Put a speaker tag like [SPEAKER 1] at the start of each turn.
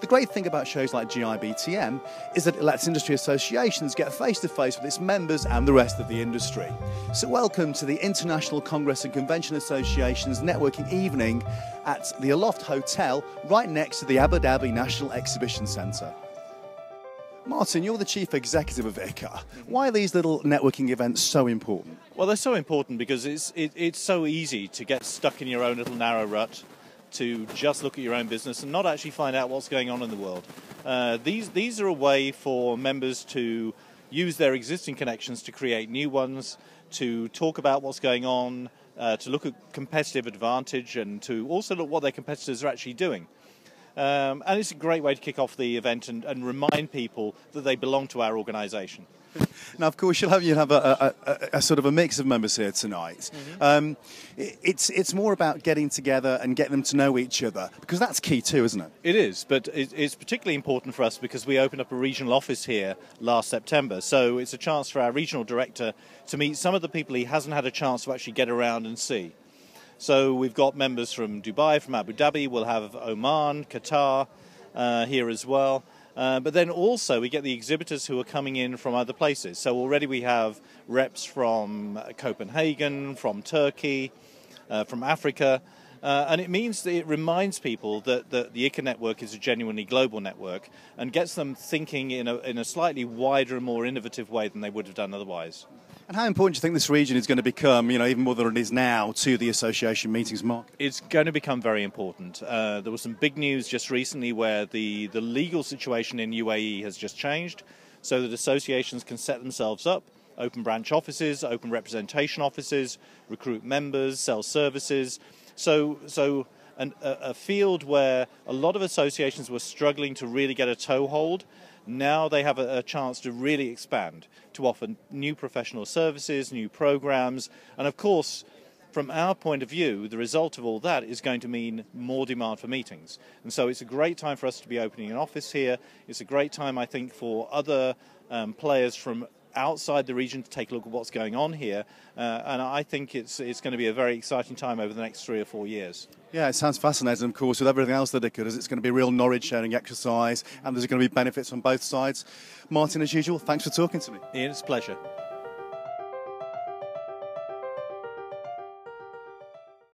[SPEAKER 1] The great thing about shows like GIBTM is that it lets industry associations get face-to-face with its members and the rest of the industry. So welcome to the International Congress and Convention Association's networking evening at the Aloft Hotel, right next to the Abu Dhabi National Exhibition Centre. Martin, you're the chief executive of ICCA. Why are these little networking events so important?
[SPEAKER 2] Well, they're so important because it's so easy to get stuck in your own little narrow rut, to just look at your own business and not actually find out what's going on in the world. These are a way for members to use their existing connections to create new ones, to talk about what's going on, to look at competitive advantage, and to also look what their competitors are actually doing. And it's a great way to kick off the event and remind people that they belong to our organisation.
[SPEAKER 1] Now, of course, you'll have a sort of a mix of members here tonight. Mm-hmm. It's more about getting together and getting them to know each other, because that's key too, isn't it?
[SPEAKER 2] It is, but it's particularly important for us because we opened up a regional office here last September. So it's a chance for our regional director to meet some of the people he hasn't had a chance to actually get around and see. So we've got members from Dubai, from Abu Dhabi, we'll have Oman, Qatar here as well. But then also we get the exhibitors who are coming in from other places. So already we have reps from Copenhagen, from Turkey, from Africa. And it means that it reminds people that the ICCA network is a genuinely global network and gets them thinking in a slightly wider and more innovative way than they would have done otherwise.
[SPEAKER 1] And how important do you think this region is going to become, even more than it is now, to the association meetings, Mark?
[SPEAKER 2] It's going to become very important. There was some big news just recently where the legal situation in UAE has just changed, so that associations can set themselves up, open branch offices, open representation offices, recruit members, sell services. So a field where a lot of associations were struggling to really get a toehold, now they have a chance to really expand, to offer new professional services, new programs, and of course, from our point of view, the result of all that is going to mean more demand for meetings. And so it's a great time for us to be opening an office here. It's a great time, I think, for other players from outside the region to take a look at what's going on here, and I think it's going to be a very exciting time over the next 3 or 4 years.
[SPEAKER 1] Yeah, it sounds fascinating, of course, with everything else that it could, as it's going to be a real knowledge-sharing exercise, and there's going to be benefits on both sides. Martin, as usual, thanks for talking to me.
[SPEAKER 2] Ian, it's a pleasure.